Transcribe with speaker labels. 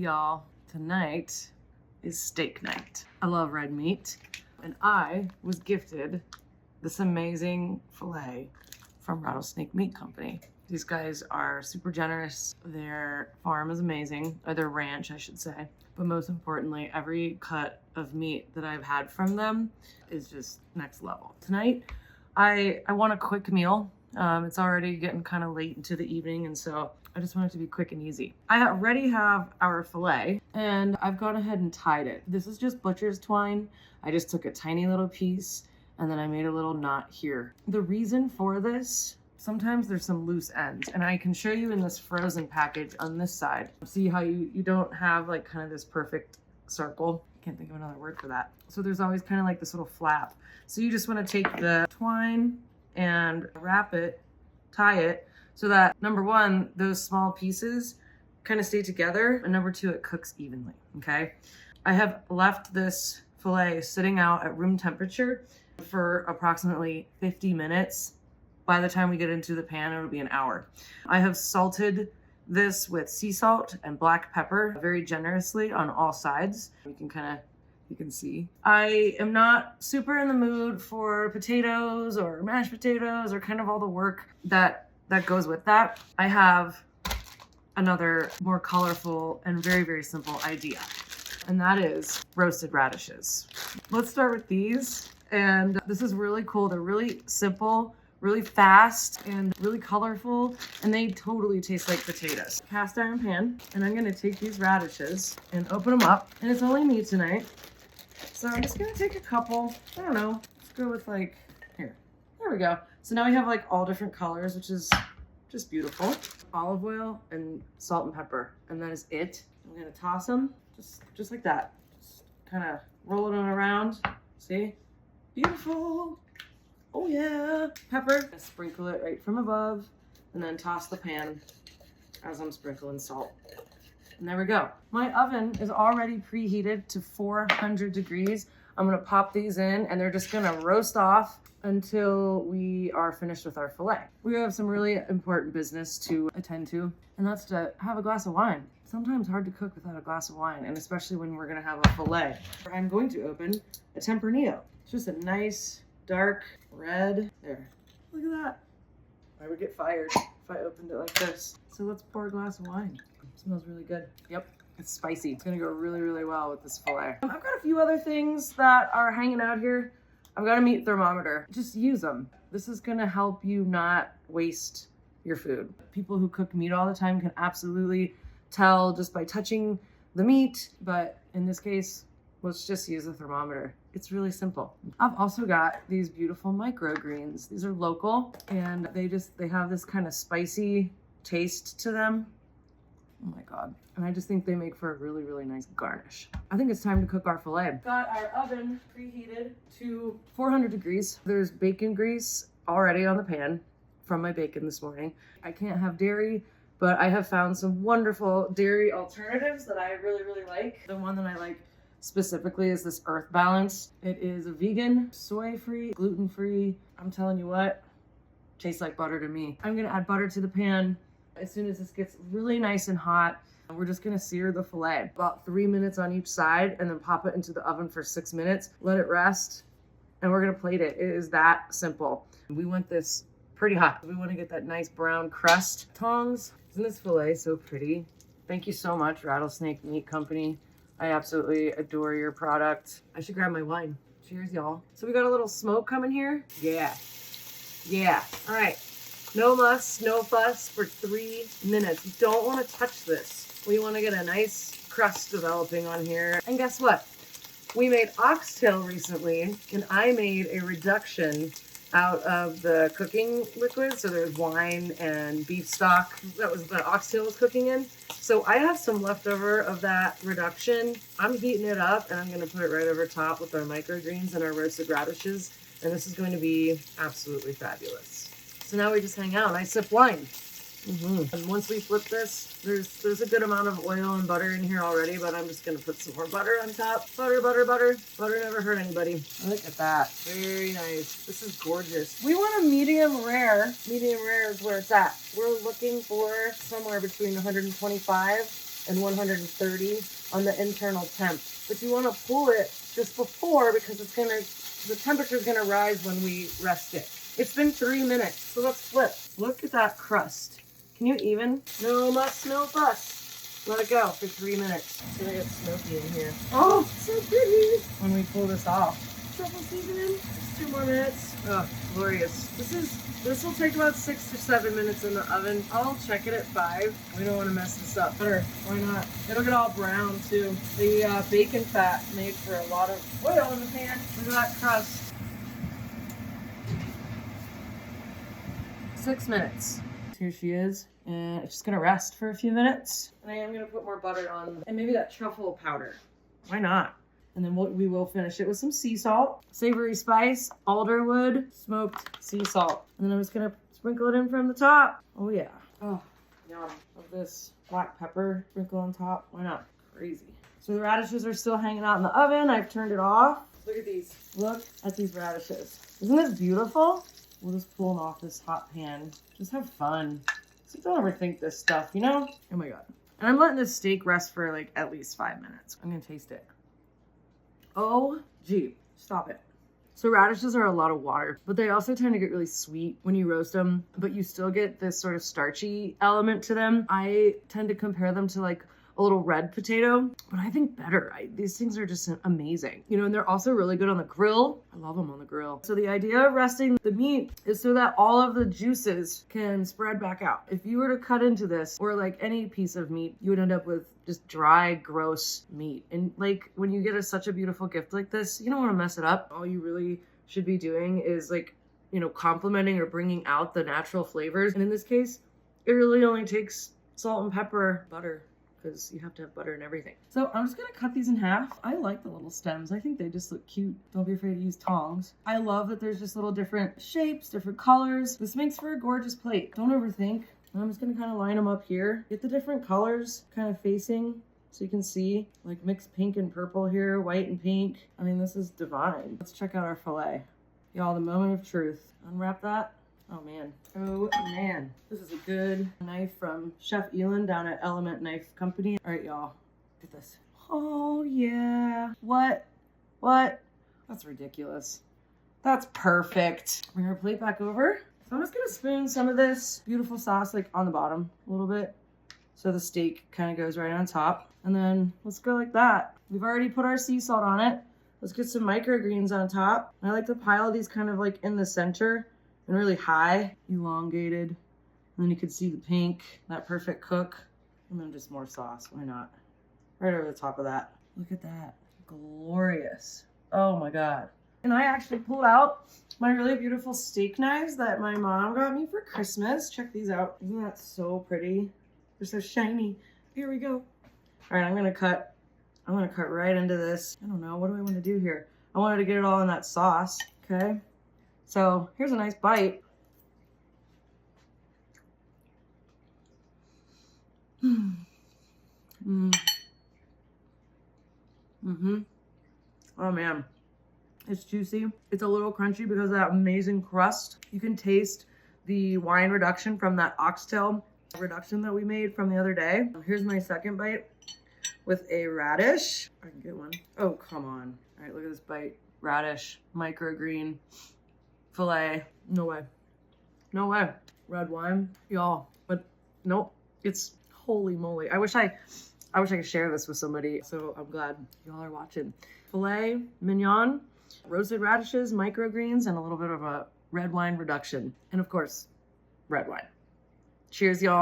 Speaker 1: y'all, tonight is steak night. I love red meat, and I was gifted this amazing filet from Rattlesnake Meat Company. These guys are super generous. Their farm is amazing, or their ranch, I should say. But most importantly, every cut of meat that I've had from them is just next level. Tonight, I want a quick meal. It's already getting kind of late into the evening, and so I just want it to be quick and easy. I already have our filet, and I've gone ahead and tied it. This is just butcher's twine. I just took a tiny little piece, and then I made a little knot here. The reason for this, sometimes there's some loose ends, and I can show you in this frozen package on this side. See how you don't have like kind of this perfect circle. I can't think of another word for that. So there's always kind of like this little flap. So you just want to take the twine and wrap it, tie it, so that number one, those small pieces kind of stay together, and number two, it cooks evenly, okay? I have left this filet sitting out at room temperature for approximately 50 minutes. By the time we get into the pan, it'll be an hour. I have salted this with sea salt and black pepper very generously on all sides. You can see. I am not super in the mood for potatoes or mashed potatoes or kind of all the work that goes with that. I have another more colorful and very, very simple idea, and that is roasted radishes. Let's start with these. And this is really cool. They're really simple, really fast, and really colorful, and they totally taste like potatoes. Cast iron pan, and I'm gonna take these radishes and open them up, and it's only me tonight. So I'm just gonna take a couple, I don't know, let's go with like, here, there we go. So now we have like all different colors, which is just beautiful. Olive oil and salt and pepper, and that is it. I'm gonna toss them, just like that. Just kind of roll it around, see? Beautiful. Oh yeah. Pepper, sprinkle it right from above, and then toss the pan as I'm sprinkling salt. And there we go. My oven is already preheated to 400 degrees. I'm gonna pop these in, and they're just gonna roast off until we are finished with our filet. We have some really important business to attend to, and that's to have a glass of wine. Sometimes hard to cook without a glass of wine, and especially when we're gonna have a filet. I'm going to open a Tempranillo. It's just a nice dark red. There, look at that. I would get fired if I opened it like this. So let's pour a glass of wine. It smells really good. Yep, it's spicy. It's gonna go really, really well with this filet. I've got a few other things that are hanging out here. I've got a meat thermometer. Just use them. This is gonna help you not waste your food. People who cook meat all the time can absolutely tell just by touching the meat, but in this case, let's just use a thermometer. It's really simple. I've also got these beautiful microgreens. These are local, and they have this kind of spicy taste to them. Oh my God. And I just think they make for a really, really nice garnish. I think it's time to cook our filet. Got our oven preheated to 400 degrees. There's bacon grease already on the pan from my bacon this morning. I can't have dairy, but I have found some wonderful dairy alternatives that I really, really like. The one that I like specifically is this Earth Balance. It is a vegan, soy-free, gluten-free. I'm telling you what, tastes like butter to me. I'm gonna add butter to the pan. As soon as this gets really nice and hot, we're just gonna sear the filet. About 3 minutes on each side, and then pop it into the oven for 6 minutes. Let it rest, and we're gonna plate it. It is that simple. We want this pretty hot. We wanna get that nice brown crust. Tongs, isn't this filet so pretty? Thank you so much, Rattlesnake Meat Company. I absolutely adore your product. I should grab my wine. Cheers, y'all. So we got a little smoke coming here. Yeah. All right. No muss, no fuss for 3 minutes. You don't want to touch this. We want to get a nice crust developing on here. And guess what? We made oxtail recently, and I made a reduction out of the cooking liquid. So there's wine and beef stock that was the oxtail was cooking in. So I have some leftover of that reduction. I'm heating it up, and I'm going to put it right over top with our microgreens and our roasted radishes. And this is going to be absolutely fabulous. So now we just hang out and I sip wine. And once we flip this, there's a good amount of oil and butter in here already, but I'm just gonna put some more butter on top. Butter. Butter never hurt anybody. Look at that. Very nice. This is gorgeous. We want a medium rare. Medium rare is where it's at. We're looking for somewhere between 125 and 130 on the internal temp. But you want to pull it just before because the temperature is gonna rise when we rest it. It's been 3 minutes, so let's flip. Look at that crust. Can you even? No muss, no fuss. Let it go for 3 minutes. It's gonna get smoky in here. Oh, so pretty. When we pull this off. Truffle seasoning, just 2 more minutes. Oh, glorious. This will take about 6 to 7 minutes in the oven. I'll check it at 5. We don't want to mess this up. Butter, why not? It'll get all brown too. The bacon fat made for a lot of oil in the pan. Look at that crust. 6 minutes. Here she is. And it's just gonna rest for a few minutes. And I am gonna put more butter on, and maybe that truffle powder. Why not? And then we will finish it with some sea salt, savory spice, alderwood, smoked sea salt. And then I'm just gonna sprinkle it in from the top. Oh yeah. Oh, yum. Love this black pepper sprinkle on top. Why not? Crazy. So the radishes are still hanging out in the oven. I've turned it off. Look at these. Look at these radishes. Isn't this beautiful? We'll just pull them off this hot pan. Just have fun. So don't overthink this stuff, you know? Oh my God. And I'm letting this steak rest for like at least 5 minutes. I'm gonna taste it. Oh, gee, stop it. So radishes are a lot of water, but they also tend to get really sweet when you roast them, but you still get this sort of starchy element to them. I tend to compare them to like a little red potato, but I think better. These things are just amazing. You know, and they're also really good on the grill. I love them on the grill. So the idea of resting the meat is so that all of the juices can spread back out. If you were to cut into this, or like any piece of meat, you would end up with just dry, gross meat. And like when you get such a beautiful gift like this, you don't want to mess it up. All you really should be doing is like, you know, complementing or bringing out the natural flavors. And in this case, it really only takes salt and pepper, butter, because you have to have butter and everything. So I'm just gonna cut these in half. I like the little stems. I think they just look cute. Don't be afraid to use tongs. I love that there's just little different shapes, different colors. This makes for a gorgeous plate. Don't overthink. I'm just gonna kind of line them up here. Get the different colors kind of facing so you can see, like mixed pink and purple here, white and pink. I mean, this is divine. Let's check out our filet. Y'all, the moment of truth. Unwrap that. Oh man. Oh man. This is a good knife from Chef Elin down at Element Knife Company. All right, y'all. Look at this. Oh yeah. What? That's ridiculous. That's perfect. Bring our plate back over. So I'm just gonna spoon some of this beautiful sauce like on the bottom a little bit. So the steak kind of goes right on top. And then let's go like that. We've already put our sea salt on it. Let's get some microgreens on top. I like to pile these kind of like in the center and really high, elongated. And then you can see the pink, that perfect cook. And then just more sauce, why not? Right over the top of that. Look at that, glorious. Oh my God. And I actually pulled out my really beautiful steak knives that my mom got me for Christmas. Check these out. Isn't that so pretty? They're so shiny. Here we go. All right, I'm gonna cut right into this. I don't know, what do I want to do here? I wanted to get it all in that sauce, okay? So here's a nice bite. Oh man, it's juicy. It's a little crunchy because of that amazing crust. You can taste the wine reduction from that oxtail reduction that we made from the other day. Here's my second bite with a radish. I can get one. Oh, come on. All right, look at this bite. Radish, microgreen, filet. No way. No way. Red wine, y'all. But nope, it's holy moly. I wish I could share this with somebody. So I'm glad y'all are watching. Filet mignon, roasted radishes, microgreens, and a little bit of a red wine reduction. And of course, red wine. Cheers, y'all.